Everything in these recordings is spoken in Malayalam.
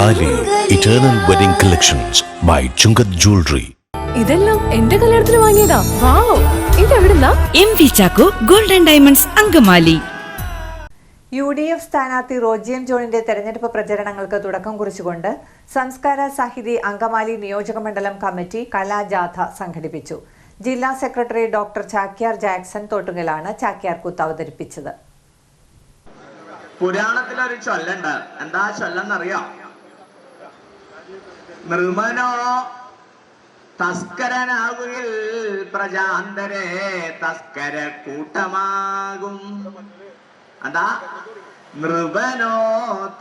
താലി eternal wedding collections by Chungath jewellery. ഇതെല്ലാം എന്റെ കല്യാണത്തിന് വാങ്ങിയതാ. വാവ്, ഇതെവിടുന്നാ? MV Chacko golden diamonds Angamaly. UDF സ്ഥാനാർത്ഥി റോജിയം ജോണിന്റെ തെരഞ്ഞെടുപ്പ് പ്രചരണങ്ങൾക്ക് തുടക്കം കുറിച്ചുകൊണ്ട് സംസ്കാര സാഹിതി അങ്കമാലി നിയോജകമണ്ഡലം കമ്മിറ്റി കലാജാഥ സംഘടിപ്പിച്ചു. ജില്ലാ സെക്രട്ടറി ഡോക്ടർ ചാക്യാർ ജാക്സൺ തോട്ടുങ്കലാണ് ചാക്യാർ കൂത്ത് അവതരിപ്പിച്ചത്. പുരാണത്തിലൊരു ചൊല്ലുണ്ട്. എന്താ ചൊല്ലെന്നറിയോ? നിർമ്മനോ തസ്കരനാകുകിൽ പ്രജാന്തരെ തസ്കര കൂട്ടമാകും. അതാ നൃപനോ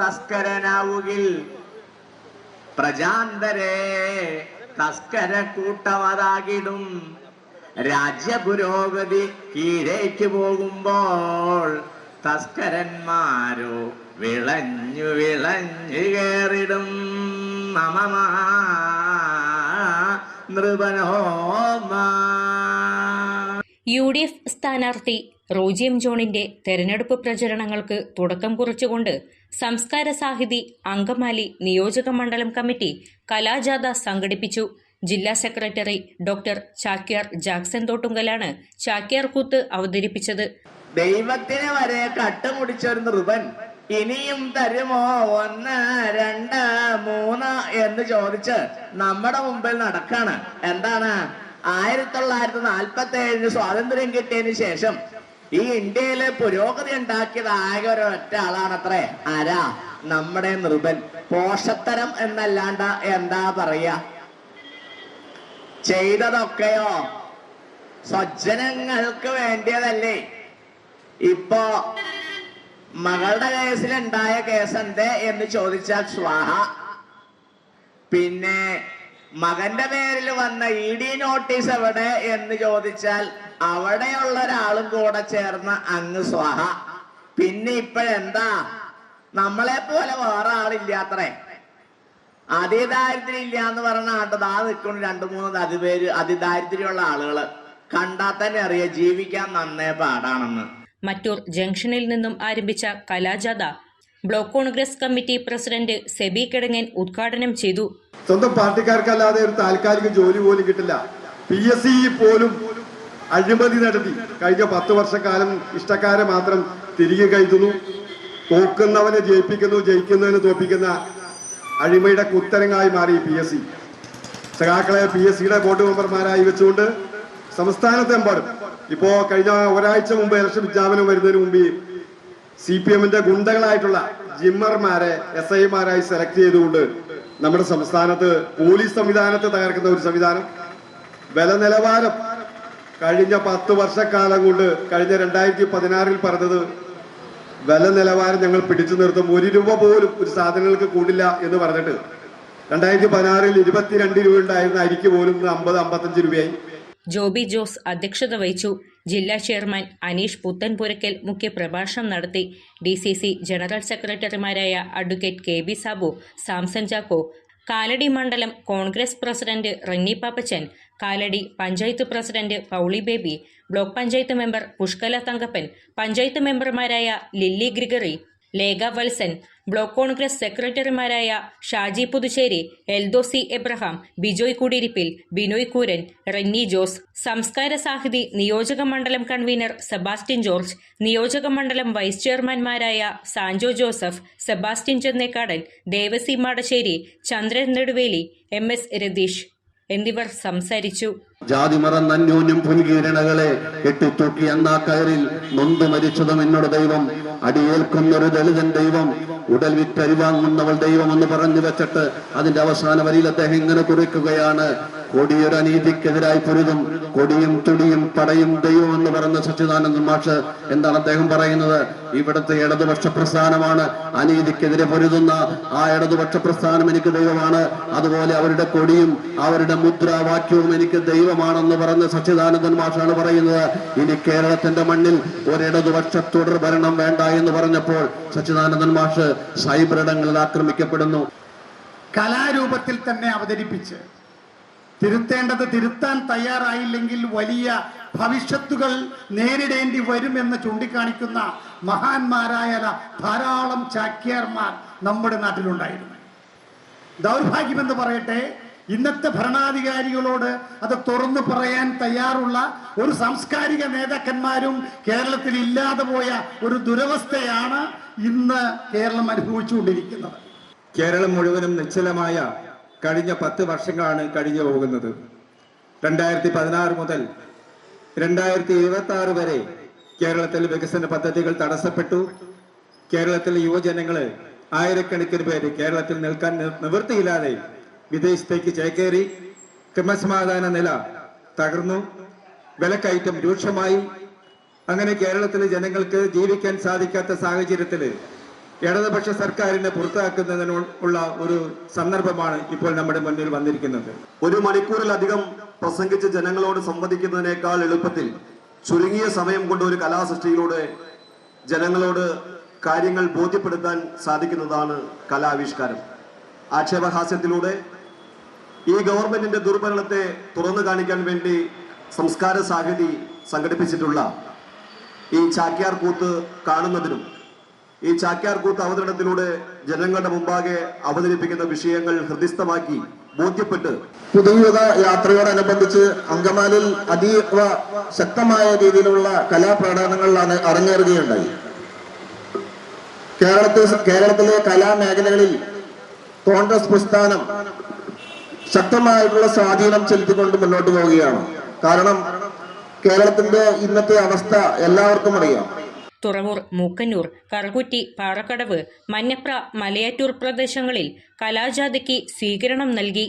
തസ്കരനാവുകിൽ പ്രജാന്തരെ തസ്കര കൂട്ടമതാകിടും. രാജ്യപുരോഗതി കീഴേക്ക് പോകുമ്പോൾ തസ്കരന്മാരോ വിളഞ്ഞു വിളഞ്ഞു കേറിടും. UDF സ്ഥാനാർത്ഥി റോജിയം ജോണിന്റെ തെരഞ്ഞെടുപ്പ് പ്രചരണങ്ങൾക്ക് തുടക്കം കുറിച്ചുകൊണ്ട് സംസ്കാര സാഹിതി അങ്കമാലി നിയോജകമണ്ഡലം കമ്മിറ്റി കലാജാഥ സംഘടിപ്പിച്ചു. ജില്ലാ സെക്രട്ടറി ഡോക്ടർ ചാക്യാർ ജാക്സൺ തോട്ടുങ്കലാണ് ചാക്യാർ കൂത്ത് അവതരിപ്പിച്ചത്. ദൈവത്തിന് വരെ കട്ടുമുടിച്ച ഒരു നൃപൻ ഇനിയും തരുമോ 1, 2, 3 എന്ന് ചോദിച്ച് നമ്മുടെ മുമ്പിൽ നടക്കാണ്. എന്താണ്? 1947 സ്വാതന്ത്ര്യം കിട്ടിയതിന് ശേഷം ഈ ഇന്ത്യയിലെ പുരോഗതി ഉണ്ടാക്കിയത് ആകെ ഒരൊറ്റ ആളാണത്രേ. ആരാ? നമ്മുടെ നൃപൻ. പോഷത്തരം എന്നല്ലാണ്ട് എന്താ പറയാ? ചെയ്തതൊക്കെയോ സ്വജനങ്ങൾക്ക് വേണ്ടിയതല്ലേ? ഇപ്പോ മകളുടെ കേസിലുണ്ടായ കേസ് എന്തേ എന്ന് ചോദിച്ചാൽ സ്വാഹ. പിന്നെ മകന്റെ പേരിൽ വന്ന ED നോട്ടീസ് എവിടെ എന്ന് ചോദിച്ചാൽ അവിടെയുള്ള ഒരാളും കൂടെ ചേർന്ന് അങ്ങ് സ്വാഹ. പിന്നെ ഇപ്പോഴെന്താ? നമ്മളെ പോലെ വേറെ ആളില്ലാത്രേ. അതിദാരിദ്ര്യം ഇല്ല എന്ന് പറഞ്ഞ നാട്ടത് നിൽക്കുന്നു 2-3 അതിദാരിദ്ര്യമുള്ള ആളുകള്. കണ്ടാൽ തന്നെ അറിയാം ജീവിക്കാൻ നന്നേ പാടാണെന്ന്. മറ്റൂർ ജംഗ്ഷനിൽ നിന്നും ആരംഭിച്ച കലാജാഥ block Congress committee president Sebi Kidangan ഉദ്ഘാടനം ചെയ്തു. സ്വന്തം പാർട്ടിക്കാർക്കല്ലാതെ ഒരു താൽക്കാലിക ജോലി പോലും കിട്ടില്ല. PSC പോലും അഴിമതി നടത്തി കഴിഞ്ഞ 10 വർഷക്കാലം ഇഷ്ടക്കാരെ മാത്രം തിരികെ കയറ്റുന്നു. തോക്കുന്നവനെ ജയിപ്പിക്കുന്നു, ജയിക്കുന്നവനെ തോപ്പിക്കുന്ന അഴിമയുടെ കുത്തരങ്ങായി മാറി PSC. സഖാക്കളെ PSCയുടെ ബോർഡ് മെമ്പർമാരായി വെച്ചുകൊണ്ട് സംസ്ഥാനത്തെമ്പാടും ഇപ്പോ കഴിഞ്ഞ ഒരാഴ്ച മുമ്പ് ഇലക്ഷൻ വിജ്ഞാപനം വരുന്നതിന് മുമ്പ് CPMന്റെ ഗുണ്ടകളായിട്ടുള്ള ജിമ്മർമാരെ SIമാരായി സെലക്ട് ചെയ്തുകൊണ്ട് നമ്മുടെ സംസ്ഥാനത്ത് പോലീസ് സംവിധാനത്തെ തകർക്കുന്ന ഒരു സംവിധാനം. വില നിലവാരം കഴിഞ്ഞ 10 വർഷക്കാലം കൊണ്ട് കഴിഞ്ഞ 2016 പറഞ്ഞത് വില നിലവാരം ഞങ്ങൾ പിടിച്ചു നിർത്തും, 1 രൂപ പോലും ഒരു സാധനങ്ങൾക്ക് കൂടില്ല എന്ന് പറഞ്ഞിട്ട് 2016 22 രൂപ ഉണ്ടായിരുന്ന അരിക്ക് പോലും 50-55 രൂപയായി. ജോബി ജോസ് അധ്യക്ഷത വഹിച്ചു. ജില്ലാ ചെയർമാൻ അനീഷ് പുത്തൻപുരയ്ക്കൽ മുഖ്യപ്രഭാഷണം നടത്തി. DCC ജനറൽ സെക്രട്ടറിമാരായ അഡ്വക്കേറ്റ് KB സാബു, സാംസൺ ചാക്കോ, കാലടി മണ്ഡലം Congress president Ranni Pappachan, Kalady panchayat president Pauly Baby, block panchayat member Pushkala Thankappan, panchayat മെമ്പർമാരായ ലില്ലി ഗ്രിഗറി, ലേഖ വത്സൻ, ബ്ലോക്ക് കോൺഗ്രസ് സെക്രട്ടറിമാരായ ഷാജി പുതുശ്ശേരി, എൽദോസി എബ്രഹാം, ബിജോയ് കുടിരിപ്പിൽ, ബിനോയ് കൂരൻ, റന്നി ജോസ്, സംസ്കാര സാഹിതി നിയോജകമണ്ഡലം കൺവീനർ സെബാസ്റ്റ്യൻ ജോർജ്, നിയോജകമണ്ഡലം വൈസ് ചെയർമാൻമാരായ സാൻജോ ജോസഫ്, സെബാസ്റ്റ്യൻ ചെന്നേക്കാടൻ, ദേവസി മാടശ്ശേരി, ചന്ദ്രൻ നെടുവേലി, MS രതീഷ് എന്നിവർ സംസാരിച്ചു. ജാതി മറന്ന അന്യോന്യം പുൻകീരണകളെ കെട്ടിത്തൂക്കി എന്നാ കയറിൽ നൊന്തു മരിച്ചതും എന്നോട് ദൈവം, അടിയേൽക്കുന്നൊരു ദളിതൻ ദൈവം, ഉടൽ വിറ്റരിവാങ്ങുന്നവൾ ദൈവം എന്ന് പറഞ്ഞു വെച്ചിട്ട് അതിന്റെ അവസാന വരിയിൽ അദ്ദേഹം ഇങ്ങനെ കുറിക്കുകയാണ്: കൊടിയൊരു അനീതിക്കെതിരായി പൊരുതും, കൊടിയും തുടിയും പടയും ദൈവം എന്ന് പറഞ്ഞ സച്ചിദാനന്ദൻ മാഷ്. എന്താണ് അദ്ദേഹം പറയുന്നത്? ഇവിടുത്തെ ഇടതുപക്ഷ പ്രസ്ഥാനമാണ് അനീതിക്കെതിരെ പൊരുതുന്ന ആ ഇടതുപക്ഷ പ്രസ്ഥാനം എനിക്ക് ദൈവമാണ്. അതുപോലെ അവരുടെ കൊടിയും അവരുടെ മുദ്രാവാക്യവും എനിക്ക് ദൈവമാണെന്ന് പറഞ്ഞ സച്ചിദാനന്ദൻ മാഷാണ് പറയുന്നത്. ഇനി കേരളത്തിന്റെ മണ്ണിൽ ഒരിടതുപക്ഷ തുടർ ഭരണം വേണ്ട എന്ന് പറഞ്ഞപ്പോൾ സച്ചിദാനന്ദൻ മാഷ് സൈബറിടങ്ങളിൽ ആക്രമിക്കപ്പെടുന്നു. കലാരൂപത്തിൽ തന്നെ അവതരിപ്പിച്ച് തിരുത്തേണ്ടത് തിരുത്താൻ തയ്യാറായില്ലെങ്കിൽ വലിയ ഭവിഷ്യത്തുകൾ നേരിടേണ്ടി വരുമെന്ന് ചൂണ്ടിക്കാണിക്കുന്ന മഹാന്മാരായ ധാരാളം ചാക്യാർമാർ നമ്മുടെ നാട്ടിലുണ്ടായിരുന്നു. ദൗർഭാഗ്യമെന്ന് പറയട്ടെ, ഇന്നത്തെ ഭരണാധികാരികളോട് അത് തുറന്നു പറയാൻ തയ്യാറുള്ള ഒരു സാംസ്കാരിക നേതാക്കന്മാരും കേരളത്തിൽ ഇല്ലാതെ പോയ ഒരു ദുരവസ്ഥയാണ് ഇന്ന് കേരളം അനുഭവിച്ചുകൊണ്ടിരിക്കുന്നത്. കേരളം മുഴുവനും നിശ്ചലമായ കഴിഞ്ഞ 10 വർഷങ്ങളാണ് കഴിഞ്ഞു പോകുന്നത്. 2016 മുതൽ 2026 വരെ കേരളത്തിൽ വികസന പദ്ധതികൾ തടസ്സപ്പെട്ടു. കേരളത്തിലെ യുവജനങ്ങള് ആയിരക്കണക്കിന് പേര് കേരളത്തിൽ നിൽക്കാൻ നിവൃത്തിയില്ലാതെ വിദേശത്തേക്ക് ചേക്കേറി. ക്രമസമാധാന നില തകർന്നു, വിലക്കയറ്റം രൂക്ഷമായി. അങ്ങനെ കേരളത്തിലെ ജനങ്ങൾക്ക് ജീവിക്കാൻ സാധിക്കാത്ത സാഹചര്യത്തിൽ ഇടതുപക്ഷ സർക്കാരിനെ പുറത്താക്കുന്നതിനുള്ള ഒരു സന്ദർഭമാണ് ഇപ്പോൾ നമ്മുടെ മുന്നിൽ വന്നിരിക്കുന്നത്. 1 മണിക്കൂറിലധികം പ്രസംഗിച്ച് ജനങ്ങളോട് സംവദിക്കുന്നതിനേക്കാൾ എളുപ്പത്തിൽ ചുരുങ്ങിയ സമയം കൊണ്ട് ഒരു കലാസൃഷ്ടിയിലൂടെ ജനങ്ങളോട് കാര്യങ്ങൾ ബോധ്യപ്പെടുത്താൻ സാധിക്കുന്നതാണ് കലാവിഷ്കാരം. ആക്ഷേപഹാസ്യത്തിലൂടെ ഈ ഗവൺമെന്റിന്റെ ദുർഭരണത്തെ തുറന്നു കാണിക്കാൻ വേണ്ടി സംസ്കാര സാഹിതി സംഘടിപ്പിച്ചിട്ടുള്ള ഈ ചാക്യാർ കൂത്ത് കാണുന്നതിനും ഈ ചാക്യാർ കൂത്ത് അവതരണത്തിലൂടെ ജനങ്ങളുടെ മുമ്പാകെ അവതരിപ്പിക്കുന്ന വിഷയങ്ങൾ ഹൃദിസ്ഥമാക്കി ബോധ്യപ്പെട്ട് പുതുയുഗ യാത്രയോടനുബന്ധിച്ച് അങ്കമാലിയിൽ അതീവ ശക്തമായ രീതിയിലുള്ള കലാപ്രകടനങ്ങൾ അരങ്ങേറുകയുണ്ടായി. കേരളത്തിലെ കലാമേഖലകളിൽ കോൺഗ്രസ് പ്രസ്ഥാനം ശക്തമായിട്ടുള്ള സ്വാധീനം ചെലുത്തിക്കൊണ്ട് മുന്നോട്ട് പോവുകയാണ്. കാരണം കേരളത്തിന്റെ ഇന്നത്തെ അവസ്ഥ എല്ലാവർക്കും അറിയാം. തുറവൂർ, മൂക്കന്നൂർ, കറുകുറ്റി, പാറക്കടവ്, മഞ്ഞപ്ര, മലയാറ്റൂർ പ്രദേശങ്ങളിൽ കലാജാഥയ്ക്ക് സ്വീകരണം നൽകി.